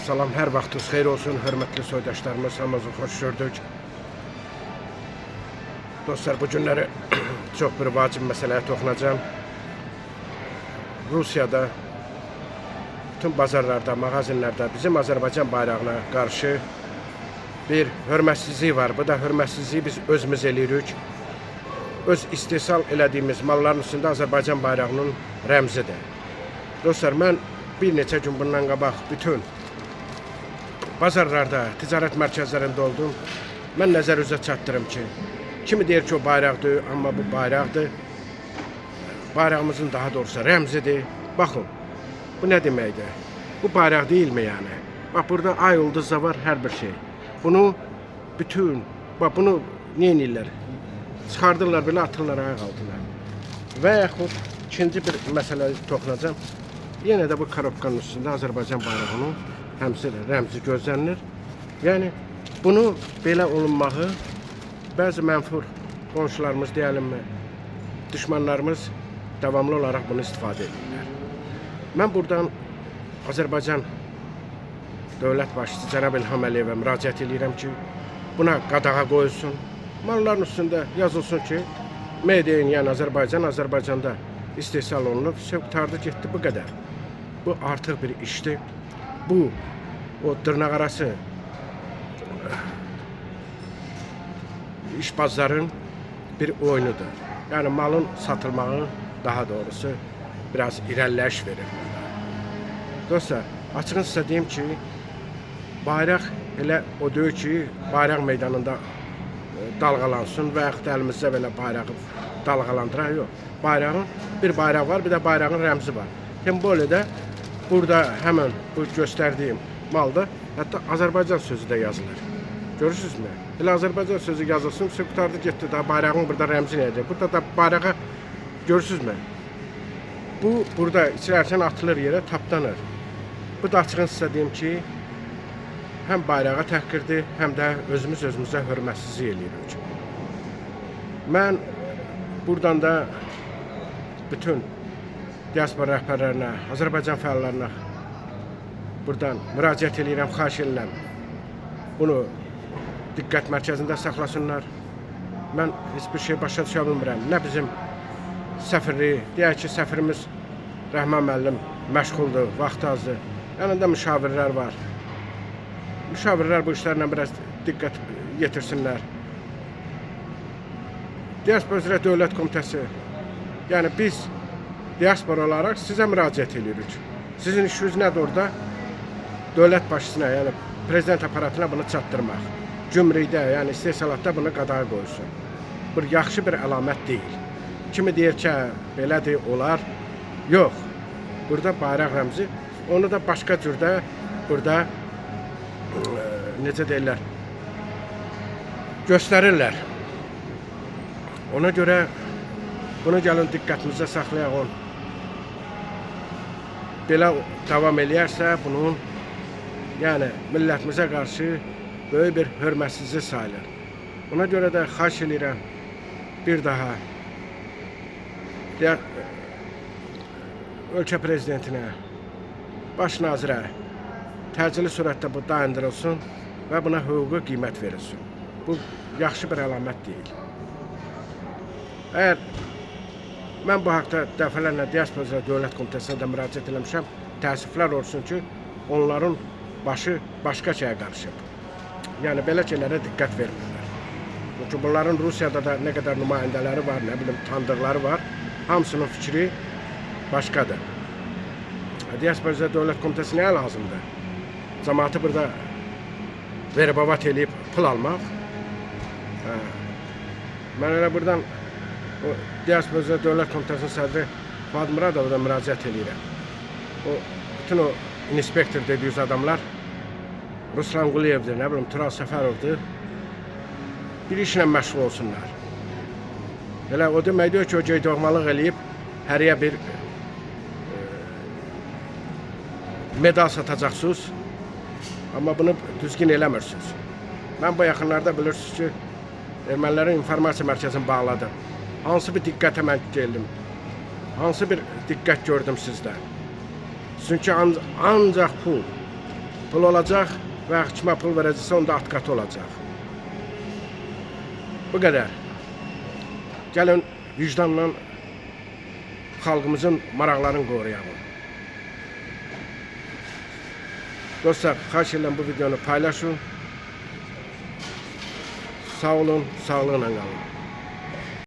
salam, hər vaxtınız xeyir olsun, hörmətli soydaşlarımız, hamınızı xoş gördük. Dostlar, bu günləri çox bir vacib məsələyə toxunacağım. Rusiyada, bütün bazarlarda, mağazinlərdə bizim Azərbaycan bayrağına qarşı bir hörmətsizlik var. Bu da hörmətsizliyi biz özümüz eləyirik. Öz istehsal elədiyimiz malların üstündə Azərbaycan bayrağının rəmzidir. Dostlar, mən bir neçə gün bundan qabaq bütün bazarlarda, ticarət mərkəzlərində oldum. Mən nəzər üzə çatdırım ki, kimi deyir ki, o bayraqdır, amma bu bayraqdır. Bayrağımızın daha doğrusu rəmzidir. Baxın, bu nə deməkdir? Bu bayraq deyilmi yəni? Bax, burada ay ulduz da var, hər bir şey. Bunu bütün, bax, bunu nə edirlər? Çıxardırlar, belə atırlar ayaq altına. Və yaxud ikinci bir məsələyə toxunacağım. Yenə də bu korobkanın üstündə Azərbaycan bayrağının rəmzi gözlənilir. Yəni, bunu belə olunmağı bəzi mənfur qonşularımız, deyilimmi, düşmanlarımız davamlı olaraq bunu istifadə edirlər. Mən buradan Azərbaycan dövlət başçısı cənab İlham Əliyevə müraciət edirəm ki, buna qadağa qoyulsun. Malların üstündə yazılsın ki, Made in, yəni Azərbaycanda istehsal olunub, qurtardı, getdi, bu qədər. Bu artıq bir işdir. Bu, o dırnaqarası işbazların bir oyunudur. Yəni malın satılmağı, daha doğrusu biraz irəliləyiş verir. Dostlar, açığın sizə deyim ki, bayraq elə o deyil ki, bayraq meydanında dalğalansın və yaxud əlimizdə belə bayrağı dalğalandıraq, yox. Bayrağın, bir bayraq var, bir də bayrağın rəmzi var. Semboldə burada həmən bu göstərdiyim malda hətta Azərbaycan sözü də yazılır. Görürsünüzmü? Elə Azərbaycan sözü yazılsın, qurtardı, getdi, daha bayrağın burada rəmzi nədir? Burada da bayrağa, görürsünüzmü? Bu, burada içərsən atılır yerə, tapdanır. Bu da açığın sizə deyim ki, həm bayrağa təhqirdir, həm də özümüzə hörmətsizlik eləyirik. Mən buradan da bütün diaspora rəhbərlərinə, Azərbaycan fəallarına buradan müraciət edirəm, xahiş edirəm. Bunu diqqət mərkəzində saxlasınlar. Mən heç bir şey başa düşə bilmirəm. Nə bizim səfirlik, deyək ki, səfirimiz Rəhman müəllim məşğuldur, vaxt azdır. Yanında müşavirlər var. Müşavirlər bu işlərlə biraz diqqət yetirsinlər. Diaspora üzrə Dövlət Komitəsi, yəni biz diaspora olaraq sizə müraciət edirik. Sizin işiniz nədir orada? Dövlət başçısına, yəni prezident aparatına bunu çatdırmaq. Cümrükdə, yəni istehsalatda bunu qadağa qoysun. Bu yaxşı bir əlamət deyil. Kimi deyir ki, belədir, olar. Yox. Burada bayraq rəmzi, onu da başqa cürdə burada necə deyirlər, göstərirlər. Ona görə bunu gəlin diqqətimizdə saxlayaq. Belə davam eləyərsə, bunun yəni millətimizə qarşı böyük bir hörmətsizlik sayılır. Ona görə də xahiş edirəm bir daha ölkə prezidentinə, baş nazirə təcili surətdə bu dayandırılsın və buna hüquqi qiymət verilsin. Bu yaxşı bir əlamət deyil. Əgər mən bu haqda dəfələrlə Diaspora üzrə Dövlət Komitəsinə də müraciət eləmişəm, təəssüflər olsun ki, onların başı başqa şeyə qarışıb. Yəni, belə şeylərə diqqət vermirlər. Çünki bunların Rusiyada da nə qədər nümayəndələri var, nə bilim, tanıdıqları var, hamısının fikri başqadır. Diaspora üzrə Dövlət Komitəsi nəyə lazımdır? Cəmaatı burada verbavat eləyib pul almaq. Mən elə buradan o Diaspora üzrə Dövlət Komitəsinin sədri Fuad Muradova da müraciət edirəm. Bütün o inspektor dediğiniz adamlar Ruslan Quliyevdir, nə bilim, Tural Səfərovdur. Bir işlə məşğul olsunlar. Elə o deməkdir ki, o geydoğmalıq eləyib həriyə bir medal satacaqsınız. Amma bunu düzgün eləmirsiniz. Mən bu yaxınlarda bilirsiniz ki, ermənilərin informasiya mərkəzini bağladım. Hansı bir diqqətə mən gəldim? Hansı bir diqqət gördüm sizdə? Çünki ancaq pul, pul olacaq və kimə pul verəcəksə onda at qatı olacaq. Bu qədər. Gəlin vicdanla xalqımızın maraqlarını qoruyalım. Dostlar, xahiş edirəm bu videonu paylaşın. Sağ olun, sağlıqla qalın.